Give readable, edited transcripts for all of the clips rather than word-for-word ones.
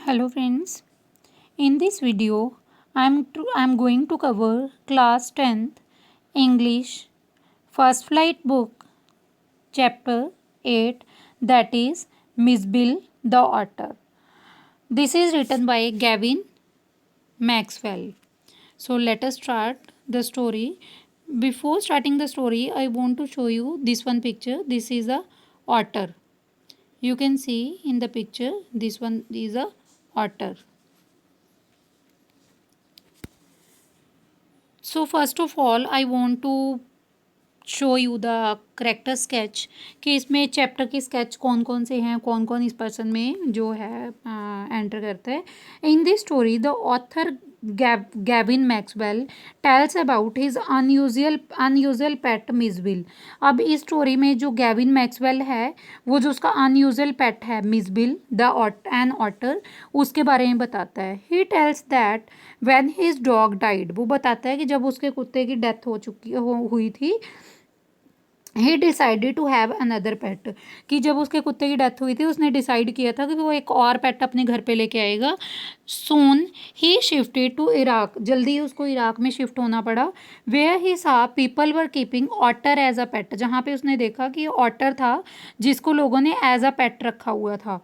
Hello friends, in this video I'm going to cover class 10th English first flight book chapter 8, that is Miss Bill the Otter. This is written by Gavin Maxwell. So let us start the story. Before starting the story, I want to show you this one picture. This is a otter. You can see in the picture this one is a otter. So first of all I want to show you the character sketch कि इसमें chapter के sketch कौन कौन से हैं, कौन कौन इस पर्सन में जो है एंटर करता है. In this story the author Gavin Maxwell tells about his unusual pet Mijbil. अब इस स्टोरी में जो गैविन मैक्सवेल है वो जो उसका अनयूजुअल पेट है मिसबिल द एन ऑटर उसके बारे में बताता है. He tells that when his dog died, वो बताता है कि जब उसके कुत्ते की डेथ हुई थी he decided to have another pet, कि जब उसके कुत्ते की डेथ हुई थी उसने डिसाइड किया था कि वो एक और पेट अपने घर पे लेके आएगा. सून ही शिफ्टेड टू इराक, जल्दी ही उसको इराक में शिफ्ट होना पड़ा. Where he saw people were keeping otter as a pet, जहाँ पे उसने देखा कि ऑटर था जिसको लोगों ने एज अ पेट रखा हुआ था.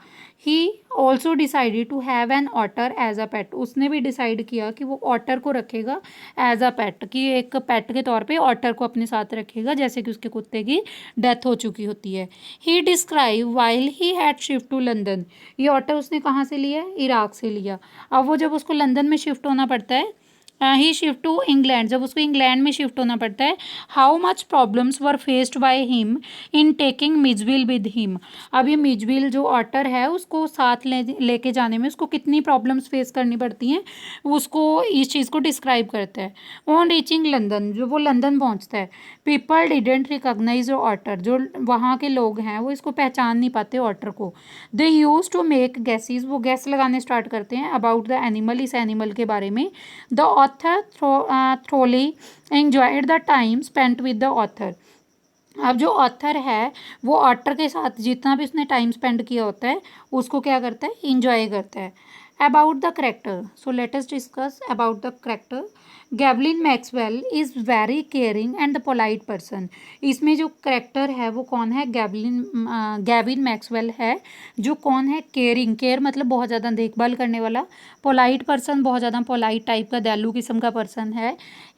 He also decided to have an otter as a pet, उसने भी डिसाइड किया कि वो ऑटर को रखेगा एज अ पेट, कि एक पेट के तौर पे ऑटर को अपने साथ रखेगा जैसे कि उसके कुत्ते की डेथ हो चुकी होती है. He describe while he had shift to London, ये ऑटर उसने कहाँ से लिया, इराक से लिया. अब वो जब उसको लंदन में शिफ्ट होना पड़ता है, ही शिफ्ट टू इंग्लैंड, जब उसको इंग्लैंड में शिफ्ट होना पड़ता है, how much problems were faced by him in taking Mijbil with him. अब ये मिजविल जो ऑटर है उसको साथ लेके जाने में उसको कितनी प्रॉब्लम्स फेस करनी पड़ती हैं, उसको इस चीज़ को डिस्क्राइब करता है. ऑन रीचिंग लंदन, जो वो लंदन पहुंचता है, पीपल डिडेंट रिकॉग्नाइज ऑटर, जो वहाँ के लोग हैं वो इसको पहचान नहीं पाते ऑटर को. दे यूज टू मेक गैसेज, वो गैस लगाने स्टार्ट करते हैं अबाउट द एनिमल, इस एनिमल के बारे में. The author thoroughly enjoyed the time spent with the author. अब जो ऑथर है वो ऑटर के साथ जितना भी उसने टाइम स्पेंड किया होता है उसको क्या करता है, इंजॉय करता है. About the character, so let us discuss about the character. Gavin Maxwell is very caring and polite person. इसमें जो करेक्टर है वो कौन है, गैविन मैक्सवेल है. जो कौन है, केयरिंग, केयर मतलब बहुत ज़्यादा देखभाल करने वाला. पोलाइट पर्सन, बहुत ज़्यादा पोलाइट टाइप का दयालु किस्म का पर्सन है.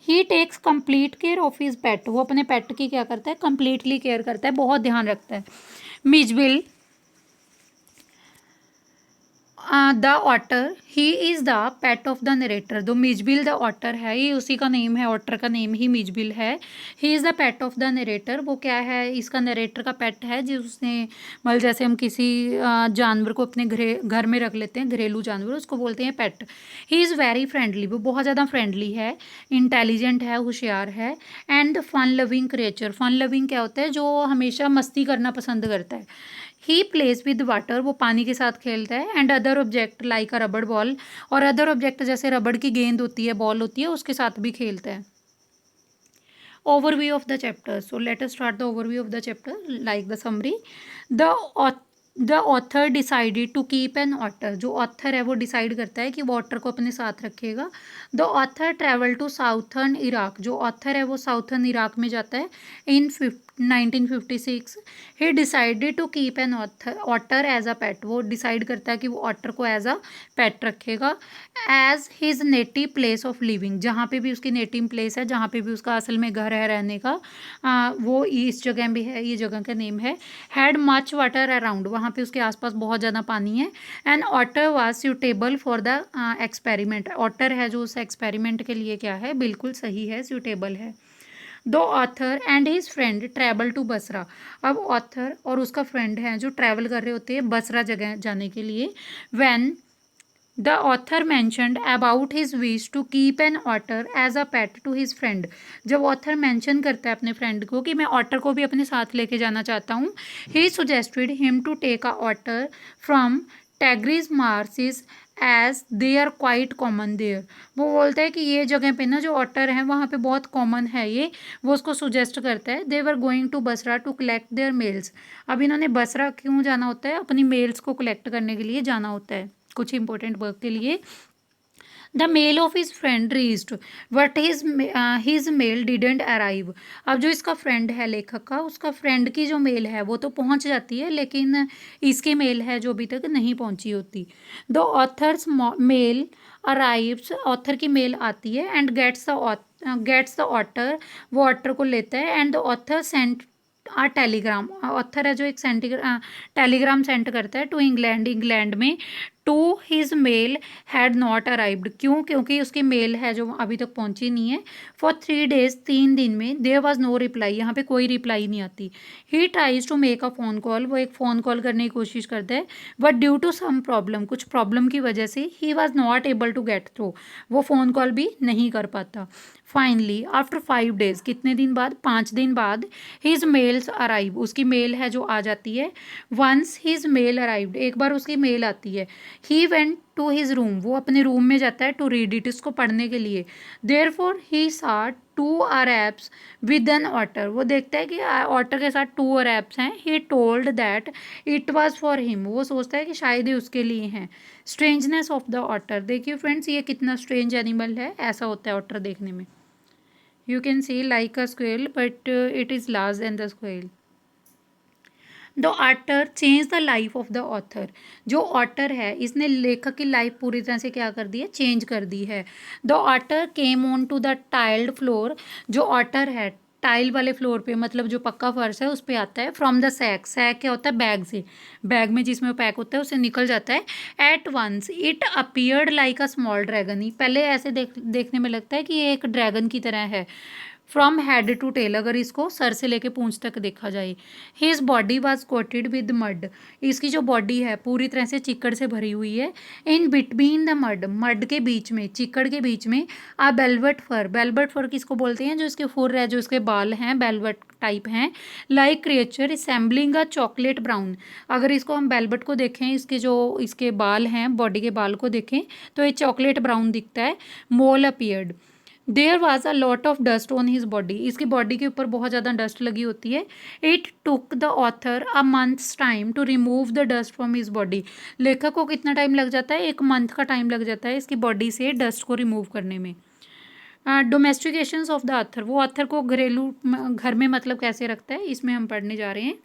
He takes complete care of his pet, वो अपने पेट की क्या करता है, कंप्लीटली केयर करता है, बहुत ध्यान रखता है. Mijbil the otter, he is the pet of the narrator. जो मिजबिल द ऑटर है ये उसी का नेम है, ऑटर का नेम ही मिजबिल है. ही is the pet of the narrator, वो क्या है, इसका नरेटर का पेट है जिसने मतलब जैसे हम किसी जानवर को अपने घर में रख लेते हैं, घरेलू जानवर, उसको बोलते हैं pet. He is very friendly, वो बहुत ज़्यादा फ्रेंडली है. इंटेलिजेंट है, होशियार है. And fun loving creature, fun loving क्या होता है, जो हमेशा मस्ती करना पसंद करता है. ही प्लेज विद वाटर, वो पानी के साथ खेलता है. एंड अदर ऑब्जेक्ट लाइक अ रबड़ बॉल, और अदर ऑब्जेक्ट जैसे रबड़ की गेंद होती है, बॉल होती है, उसके साथ भी खेलता है. Overview of the chapter. So let us start the overview of the chapter like the summary. The author decided to keep an otter, जो ऑथर है वो डिसाइड करता है कि वो ऑटर को अपने साथ रखेगा. The author travel to southern Iraq, जो ऑथर है वो साउथर्न इराक में जाता है in 1956. He decided to keep an otter as a pet, वो डिसाइड करता है कि वो ऑटर को एज अ पेट रखेगा. As his native place of living, जहाँ पे भी उसकी नेटिव प्लेस है, जहाँ पे भी उसका असल में घर है रहने का, वो इस जगह भी है, ये जगह का नेम है. हैड मच वाटर अराउंड, वहाँ पे उसके आसपास बहुत ज़्यादा पानी है. And otter was suitable for the experiment, otter है जो उस एक्सपेरिमेंट के लिए क्या है, बिल्कुल सही है, सूटेबल है. The author and his friend travel to Basra. अब ऑथर और उसका फ्रेंड है जो ट्रैवल कर रहे होते हैं बसरा जगह जाने के लिए. When the author mentioned about his wish to keep an otter as a pet to his friend, जब ऑथर मैंशन करता है अपने फ्रेंड को कि मैं ऑटर को भी अपने साथ लेके जाना चाहता हूँ, he suggested him to take a otter from Tigris marshes as they are quite common there. वो बोलता है कि ये जगह पे ना जो ऑटर हैं वहाँ पे बहुत कॉमन है ये, वो उसको सुजेस्ट करता है. They were going to Basra to collect their mails. अब इन्होंने बसरा क्यों जाना होता है, अपनी मेल्स को कलेक्ट करने के लिए जाना होता है, कुछ इंपॉर्टेंट वर्क के लिए। The mail of his friend reached but his mail didn't arrive. अब जो इसका फ्रेंड है लेखक का, उसका फ्रेंड की जो मेल है वो तो पहुंच जाती है, लेकिन इसकी मेल है जो अभी तक नहीं पहुंची होती। The author's mail arrives, author की मेल आती है, एंड गेट्स द ऑटर, वो ऑटर को लेता है, and the author sent telegram, author है जो एक टेलीग्राम सेंड करता है टू इंग्लैंड में। To his mail had not arrived, क्यों? क्योंकि उसकी मेल है जो अभी तक पहुंची नहीं है। फॉर 3 days, 3 दिन में देयर वॉज नो रिप्लाई, यहाँ पे कोई रिप्लाई नहीं आती। He tries to make a phone call, वो एक फ़ोन कॉल करने की कोशिश करता है, but due to some problem, कुछ प्रॉब्लम की वजह से he was not able to get through, वो फ़ोन कॉल भी नहीं कर पाता। फाइनली आफ्टर 5 days, कितने दिन बाद? 5 दिन बाद, हिज मेल्स अराइव, उसकी मेल है जो आ जाती है। वंस हिज मेल अराइव्ड, एक बार उसकी मेल आती है। He went to his room, वो अपने रूम में जाता है टू रीड इट, इसको पढ़ने के लिए। देयर फॉर ही सा 2 Arabs विद एन ऑटर, वो देखता है कि ऑटर के साथ 2 Arabs हैं। He told that it was for him, वो सोचता है कि शायद ही उसके लिए हैं। स्ट्रेंजनेस ऑफ द ऑटर, देखिए फ्रेंड्स ये कितना स्ट्रेंज एनिमल है, ऐसा होता है ऑटर देखने में। You can see like a squirrel, but it is larger than the squirrel. The otter change the life of the author, जो ऑटर है इसने लेखक की लाइफ पूरी तरह से क्या कर दी है? चेंज कर दी है। The otter came on to the tiled floor, जो ऑटर है टाइल वाले फ्लोर पे, मतलब जो पक्का फर्श है उस पे आता है। फ्रॉम द सैक, सैक क्या होता है? बैग से, बैग में जिसमें पैक होता है उससे निकल जाता है। At once it appeared like a small dragon, ही पहले ऐसे देखने में लगता है कि ये एक ड्रैगन की तरह है। फ्रॉम हेड टू टेल, अगर इसको सर से लेके पूंछ तक देखा जाए। His body was coated with mud, इसकी जो बॉडी है पूरी तरह से चिक्कड़ से भरी हुई है। In between the mud, mud के बीच में, चिक्कड़ के बीच में, आ बेलवेट फर, बेलवेट फर किसको बोलते हैं? जो इसके फुर है, जो इसके बाल हैं बेलवेट टाइप हैं। Like creature resembling a chocolate brown, अगर इसको हम बेलवेट को देखें, इसके जो इसके बाल हैं, बॉडी के बाल को देखें तो ये चॉकलेट ब्राउन दिखता है। Mole appeared, there was a lot of dust on his body, इसकी बॉडी के ऊपर बहुत ज़्यादा डस्ट लगी होती है। It took the author a month's time to remove the dust from his body, लेखक को कितना टाइम लग जाता है? 1 मंथ का टाइम लग जाता है इसकी बॉडी से डस्ट को रिमूव करने में। डोमेस्टिकेशंस ऑफ द ऑथर, वो ऑथर को घरेलू घर में मतलब कैसे रखता है, इसमें हम पढ़ने जा रहे हैं।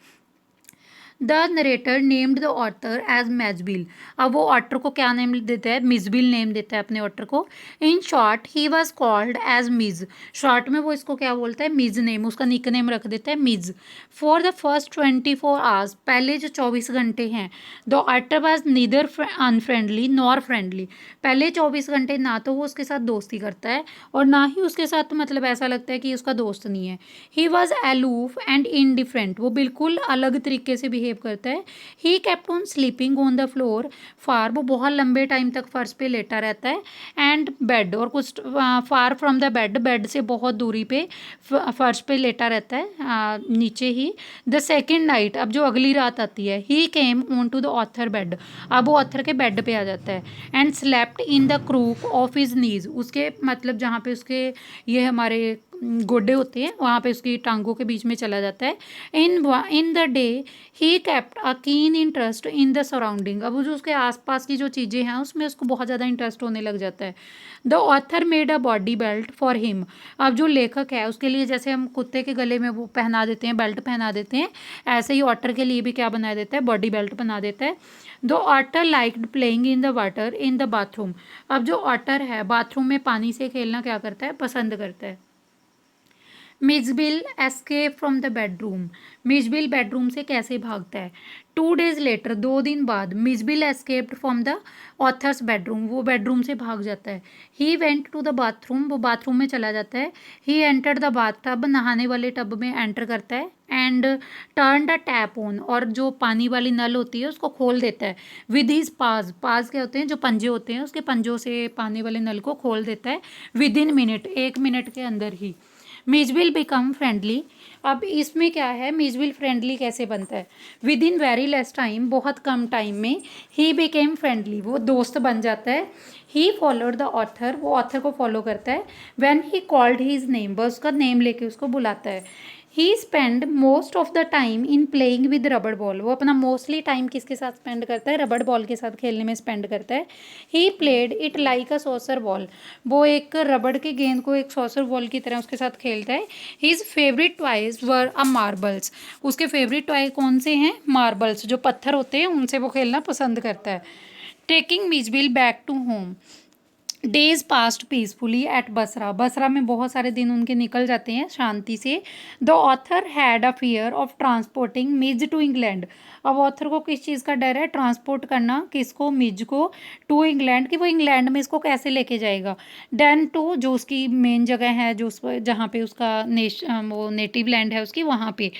The narrator named the otter as Mijbil, अब वो ऑटर को क्या नेम देता है? मिजबिल नेम देता है अपने ऑटर को। In short he was called as Mij, short में वो इसको क्या बोलता है? मिज नेम, उसका निक नेम रख देता है Mij. For the first 24 hours, पहले जो 24 घंटे हैं, the otter was neither unfriendly nor friendly, पहले 24 घंटे ना तो वो उसके साथ दोस्ती करता है और ना ही उसके साथ मतलब ऐसा लगता है कि उसका दोस्त नहीं है। He was aloof and indifferent, वो बिल्कुल अलग तरीके से बिहेव करता है। He kept on sleeping on the floor far, वो बहुत लंबे टाइम तक फर्श पे लेटा रहता है। एंड बेड, और कुछ far from the bed, bed से बहुत दूरी पे फर्श पे लेटा रहता है, नीचे ही। द सेकेंड नाइट, अब जो अगली रात आती है, he came on to the author bed, अब वो ऑथर के बेड पे आ जाता है। And slept in the crook of his knees, उसके मतलब जहाँ पे उसके ये हमारे गोडे होते हैं वहाँ पे उसकी टांगों के बीच में चला जाता है। In the day he kept a keen interest in the surrounding, अब जो उसके आसपास की जो चीज़ें हैं उसमें उसको बहुत ज़्यादा इंटरेस्ट होने लग जाता है। The author made a body belt for him, अब जो लेखक है उसके लिए जैसे हम कुत्ते के गले में वो पहना देते हैं, बेल्ट पहना देते हैं, ऐसे ही ऑटर के लिए भी क्या बना देता है? बॉडी बेल्ट बना देता है। The otter liked playing in the water in the bathroom, अब जो ऑटर है बाथरूम में पानी से खेलना क्या करता है? पसंद करता है। Mijbil escape from the bedroom, Mijbil bedroom से कैसे भागता है? 2 days लेटर, 2 दिन बाद, Mijbil escaped from the author's bedroom, वो बेडरूम से भाग जाता है। He went to the bathroom, वो बाथरूम में चला जाता है। He entered the bath tub, नहाने वाले टब में एंटर करता है। And turn the tap on, और जो पानी वाली नल होती है उसको खोल देता है। विद हिज पाज, पाज क्या होते हैं? जो पंजे होते हैं, उसके पंजों से पानी वाले नल को खोल देता है। विद इन मिनट, 1 मिनट के अंदर ही। मिजबिल बिकम फ्रेंडली, अब इसमें क्या है? मिजबिल फ्रेंडली कैसे बनता है? With in very less time, बहुत कम टाइम में। ही बिकेम फ्रेंडली, वो दोस्त बन जाता है। ही फॉलोड द ऑथर, वो ऑथर को फॉलो करता है। When he called his name, बस उसका नेम लेके उसको बुलाता है। He spend most of the time in playing with rubber ball. वो अपना मोस्टली टाइम किसके साथ स्पेंड करता है, रबड़ बॉल के साथ खेलने में स्पेंड करता है। He played it like a saucer ball. वो एक रबड़ के गेंद को एक सॉसर बॉल की तरह उसके साथ खेलता है। हीज फेवरेट टॉयज वर अ मार्बल्स। उसके फेवरेट टॉय कौन से हैं, मार्बल्स, जो पत्थर होते हैं उनसे वो खेलना पसंद करता है। Taking Mijbil back to home. Days passed peacefully at Basra. Basra में बहुत सारे दिन उनके निकल जाते हैं शांति से। The author had a fear of transporting Mij to England. अब ऑथर को किस चीज़ का डर है, ट्रांसपोर्ट करना, किसको, मिज को, टू इंग्लैंड, कि वो इंग्लैंड में इसको कैसे लेके जाएगा। देन टू, जो उसकी मेन जगह है, जो जहाँ पे उसका वो नेटिव लैंड है उसकी, वहाँ पे।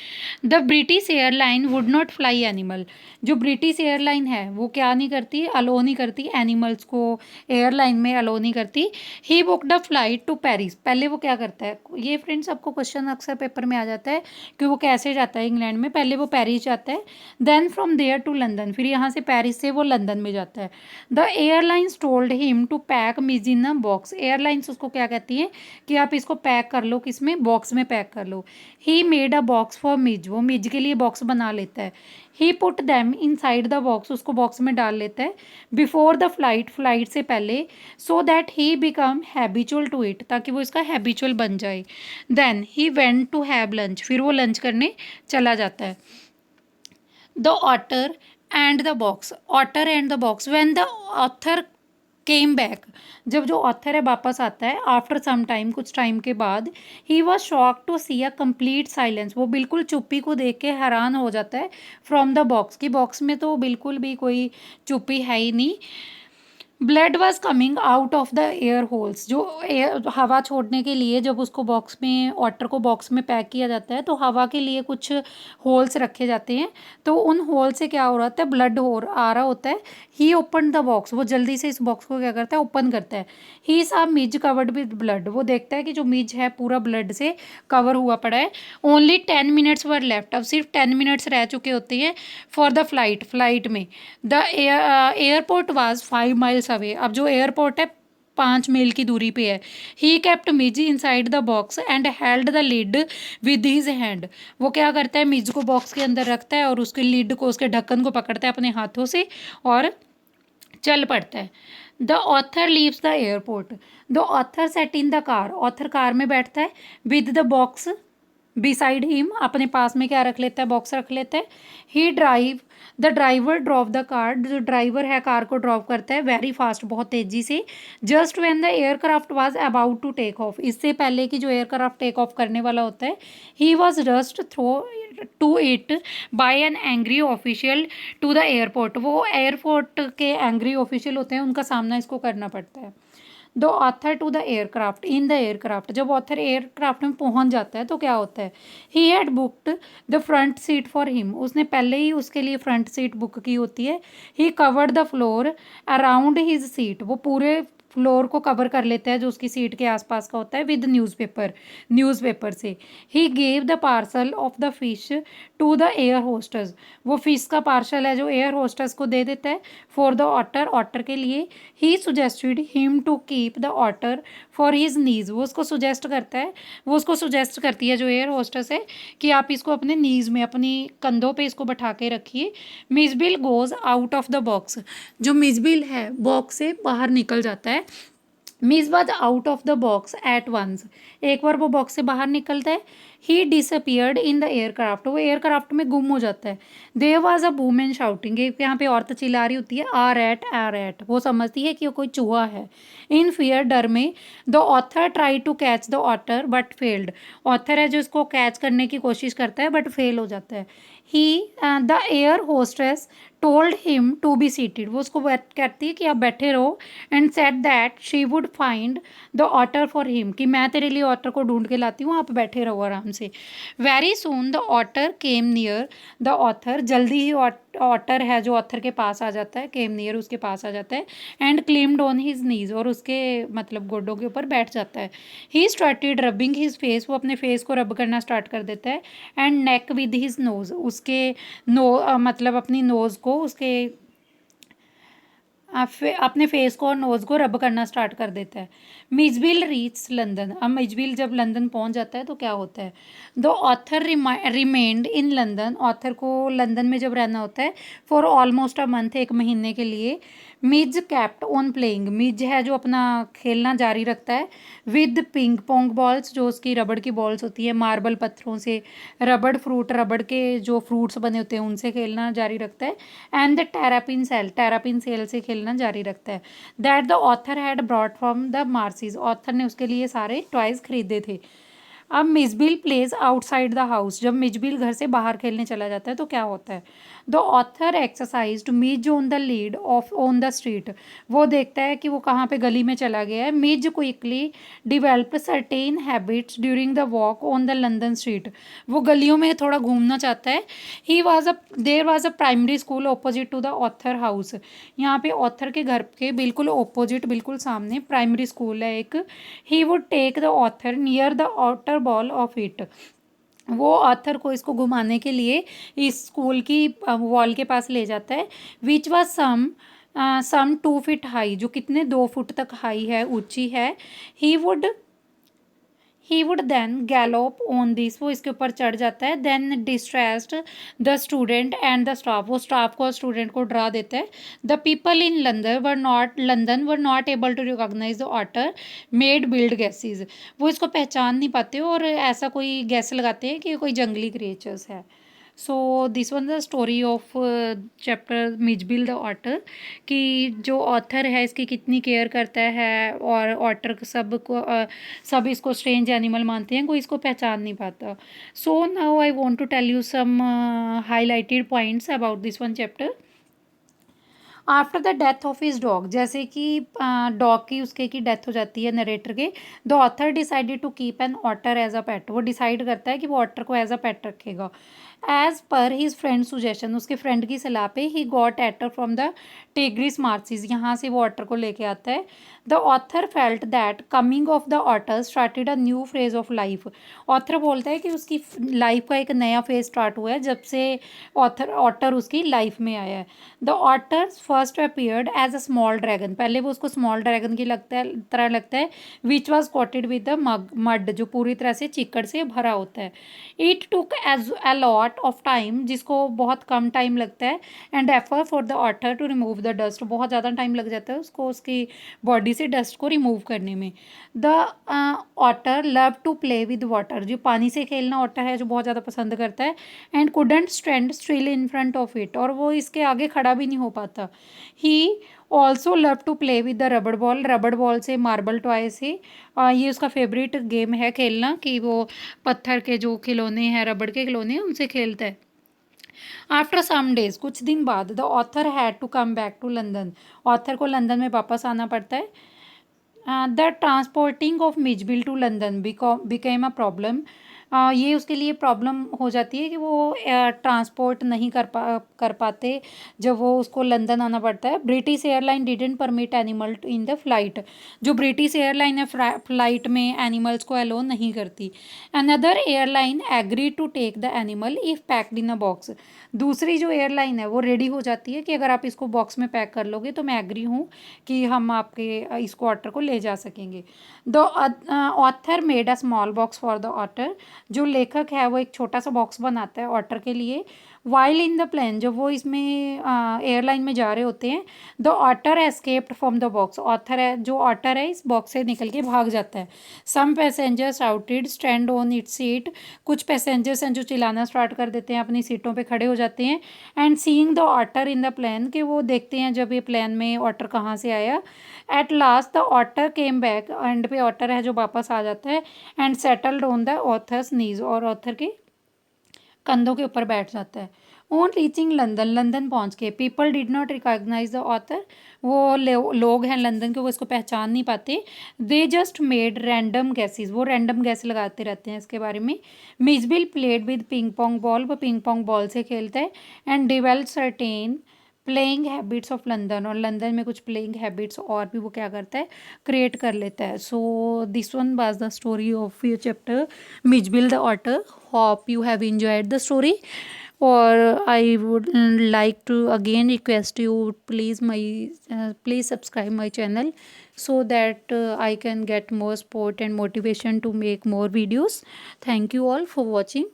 The British airline would not fly animal. जो ब्रिटिश एयरलाइन है वो क्या नहीं करती, अलो नहीं करती एनिमल्स को एयरलाइन में अलो नहीं करती। He booked a flight to Paris. पहले वो क्या करता है, ये फ्रेंड्स आपको क्वेश्चन अक्सर पेपर में आ जाता है कि वो कैसे जाता है इंग्लैंड में। पहले वो पेरिस जाता है, then from there to London, फिर यहाँ से पेरिस से वो लंदन में जाता है। The airlines told him to pack Mij in a box. Airlines उसको क्या कहती है कि आप इसको पैक कर लो, किसमें, बॉक्स में पैक कर लो। He made a box for Mij. वो मिज के लिए बॉक्स बना लेता है। He put them inside the box. उसको बॉक्स में डाल लेता है बिफोर द फ्लाइट, फ्लाइट से पहले, so that he become habitual to it, ताकि वो इसका हैबिचुअल बन जाए। Then he went to have lunch. फिर वो लंच करने चला जाता है। The otter and the box. Otter and the box. When the author came back. जब जो ऑथर है वापस आता है आफ्टर सम टाइम, कुछ टाइम के बाद, he was shock to see a complete silence. वो बिल्कुल चुप्पी को देख के हैरान हो जाता है फ्रॉम द बॉक्स, की बॉक्स में तो बिल्कुल भी कोई चुप्पी है ही नहीं। Blood was coming out of the air holes. जो एयर, हवा छोड़ने के लिए जब उसको बॉक्स में, ऑटर को बॉक्स में पैक किया जाता है तो हवा के लिए कुछ होल्स रखे जाते हैं, तो उन होल से क्या हो रहा था, ब्लड हो आ रहा होता है। ही ओपन द बॉक्स। वो जल्दी से इस बॉक्स को क्या करता है, ओपन करता है। ही सा मिज कवर्ड विद ब्लड। वो देखता है कि जो मिज है पूरा ब्लड से कवर हुआ पड़ा है। ओनली 10 मिनट्स वर लेफ्ट। अब सिर्फ 10 मिनट्स रह चुके होते हैं फॉर द फ्लाइट, फ्लाइट में। The airport was 5 miles away. अब जो एयरपोर्ट है 5 मील की दूरी पे है। He kept Mij inside the box and held the lid with his hand. वो क्या करता है, मिज को बॉक्स के अंदर रखता है और उसके लिड को, उसके ढक्कन को पकड़ता है अपने हाथों से और चल पड़ता है। The author leaves the airport. The author set in the car. Author car में बैठता है with the box beside him. अपने पास में क्या रख लेता है, बॉक्स रख लेता है। He drive, the driver drop the car. जो ड्राइवर है कार को ड्रॉप करता है वेरी फास्ट, बहुत तेजी से। Just when the aircraft was about to take off. इससे पहले कि जो एयरक्राफ्ट टेक ऑफ करने वाला होता है, he was rust throw to it by an angry official to the airport. वो एयरपोर्ट के एंग्री ऑफिशियल होते हैं, उनका सामना इसको करना पड़ता है। The author to the aircraft. In the aircraft. जब ऑथर एयरक्राफ्ट में पहुंच जाता है तो क्या होता है, he had booked the front seat for him. उसने पहले ही उसके लिए फ्रंट सीट बुक की होती है। He covered the floor around his seat. वो पूरे फ्लोर को कवर कर लेता है जो उसकी सीट के आसपास का होता है विद न्यूज़पेपर, न्यूज़पेपर से। He gave the parcel of the fish to the air hostess. वो फिश का पार्सल है जो एयर होस्टस को दे देता है फॉर द ऑटर, ऑटर के लिए। He suggested him to keep the otter for his knees. वो उसको सुजेस्ट करता है, वो उसको सुजेस्ट करती है जो एयर होस्टस है कि आप इसको अपने नीज में, अपनी कंधों पे इसको बैठा के रखिए। Mijbil goes out of the box. जो मिसबिल है बॉक्स से बाहर निकल जाता है। Mij was out of the box at once. एक बार वो बॉक्स से बाहर निकलता है। He disappeared in the aircraft. वो एयरक्राफ्ट में गुम हो जाता है। There was a women shouting. एक यहाँ पे औरत चिल्ला रही होती है, आ रैट आ रैट। वो समझती है कि वो कोई चूहा है। इन फियर, डर में, the author try to catch the otter but failed. Author है जो इसको कैच करने की कोशिश करता है बट फेल हो जाता है। He, the air hostess told him to be seated. वो उसको कहती है कि आप बैठे रहो and said that she would find the otter for him, कि मैं तेरे लिए ऑटर को ढूंढ के लाती हूँ, आप बैठे रहो आराम से। Very soon the otter came near the author. जल्दी ही ऑटर है जो ऑथर के पास आ जाता है, केम नियर उसके पास आ जाता है। And claimed on his knees. और उसके मतलब गोडों के ऊपर बैठ जाता है। He started rubbing his face. वो अपने फेस को रब करना स्टार्ट कर देता है। And neck with his nose. उसके मतलब अपनी नोज़ को, उसके अपने फेस को और नोज़ को रब करना स्टार्ट कर देता है। मिजबिल रीच लंदन, अब मिजबिल जब लंदन पहुंच जाता है तो क्या होता है, the author remained in London, author को लंदन में जब रहना होता है फॉर ऑलमोस्ट अ मंथ, एक महीने के लिए। मिज कैप्ट ऑन प्लेइंग, मिज है जो अपना खेलना जारी रखता है विद पिंग पोंग बॉल्स, जो उसकी रबड़ की बॉल्स होती है, मार्बल पत्थरों से, रबड़ फ्रूट, रबड़ के जो फ्रूट्स बने होते हैं उनसे खेलना जारी रखता है। एंड द टेरापिन सेल से खेलना जारी रखता है। That the author had brought from the marshes, author ने उसके लिए सारे टॉयज खरीदे थे। अब Mijbil plays outside the house, जब मिजबिल घर से बाहर खेलने चला जाता है तो क्या होता है, the author exercised Mij on the lead off on the street, वो देखता है कि वो कहाँ पे गली में चला गया है। Mij quickly develop certain habits during the walk on the London street, वो गलियों में थोड़ा घूमना चाहता है। He was a there was a primary school opposite to the author house, यहाँ पे ऑथर के घर के बिल्कुल ऑपोजिट, बिल्कुल सामने प्राइमरी स्कूल है एक। He would take the author near the outer ball of it, वो ऑथर को इसको घुमाने के लिए इस स्कूल की वॉल के पास ले जाता है। Which was some 2 feet high, जो कितने 2 फुट तक हाई है, ऊंची है। He would he would then gallop on this, वो इसके ऊपर चढ़ जाता है। Then distressed the student and the staff, वो स्टाफ को और स्टूडेंट को डरा देता है। The people in London were not able to recognise the otter made wild guesses, वो इसको पहचान नहीं पाते और ऐसा कोई गैस लगाते हैं कि ये कोई जंगली क्रिएचर्स है। So this one the story of chapter Mijbil the otter, कि जो ऑथर है इसकी कितनी केयर करता है और ऑटर सब को सब इसको स्ट्रेंज एनिमल मानते हैं, कोई इसको पहचान नहीं पाता। So now I want to tell you some highlighted points about this one chapter. After the death of his dog, जैसे कि डॉग की उसके की डेथ हो जाती है नरेटर के, the author decided to keep an otter as a pet, वो डिसाइड करता है कि वो ऑटर को एज अ पेट रखेगा। As per his friend suggestion, उसके फ्रेंड की सलाह पे he got otter from the Tigris marshes, यहाँ से वो ऑटर को लेके आता है। The author felt that coming of the otter started a new phase of life, author बोलता है कि उसकी लाइफ का एक नया फेज स्टार्ट हुआ है जब से ऑटर उसकी लाइफ में आया है। The otter first appeared as a small dragon, पहले वो उसको स्मॉल ड्रैगन की तरह लगता है, which was coated with the mud, जो पूरी तरह से चिक्कड़ से भरा होता है। It took as a lot of time, जिसको बहुत कम टाइम लगता है, and effort for the otter to remove the dust, बहुत ज़्यादा टाइम लग जाता है उसको उसकी बॉडी से डस्ट को रिमूव करने में। The otter love to play with water, जो पानी से खेलना ऑटर है जो बहुत ज़्यादा पसंद करता है। And couldn't stand still in front of it, और वो इसके आगे खड़ा भी नहीं हो पाता। He also love to play with the rubber ball से, मार्बल टॉय से, ये उसका फेवरेट गेम है खेलना, कि वो पत्थर के जो खिलौने हैं, रबड़ के खिलौने हैं, उनसे खेलता है। आफ्टर सम डेज, कुछ दिन बाद, the author had to come back to London, author को लंदन में वापस आना पड़ता है। The transporting of Mijbil to London became a problem, ये उसके लिए प्रॉब्लम हो जाती है कि वो ट्रांसपोर्ट नहीं कर पाते जब वो उसको लंदन आना पड़ता है। British airline didn't permit animal in the flight, जो ब्रिटिश एयरलाइन है फ्लाइट में एनिमल्स को अलो नहीं करती। Another airline agree to take the animal if packed in a box, दूसरी जो एयरलाइन है वो रेडी हो जाती है कि अगर आप इसको बॉक्स में पैक कर लोगे तो मैं एग्री हूँ कि हम आपके इसको ऑटर को ले जा सकेंगे। The author made a small box for the otter, जो लेखक है वो एक छोटा सा बॉक्स बनाता है ऑटर के लिए। वाइल इन द प्लेन, जब वो इसमें एयरलाइन में जा रहे होते हैं, the otter escaped from the box, author है जो ऑटर है इस बॉक्स से निकल के भाग जाता है। Some passengers shouted stand on it seat, कुछ पैसेंजर्स हैं जो चिल्लाना स्टार्ट कर देते हैं, अपनी सीटों पे खड़े हो जाते हैं। And seeing the otter in the plane, कि वो देखते हैं जब ये प्लेन में ऑटर कहाँ से आया। At last the otter came back, end पे ऑटर है जो वापस आ जाता है। And settled on the author's knees, और ऑथर के कंधों के ऊपर बैठ जाता है। ऑन रीचिंग लंदन, लंदन पहुंच के, people did not recognise the author, वो लोग हैं लंदन के वो इसको पहचान नहीं पाते। They just made random gases, वो रैंडम गैस लगाते रहते हैं इसके बारे में। Mijbil played with ping pong ball, वो पिंग पोंग बॉल से खेलता है। And develop certain playing habits of London, और लंदन में कुछ प्लेइंग हैबिट्स और भी वो क्या करता है, क्रिएट कर लेता है। So this one was the story of your chapter Mijbil the otter. Hope you have enjoyed the story. or I would like to again request you, please subscribe my channel, so that I can get more support and motivation to make more videos. Thank you all for watching.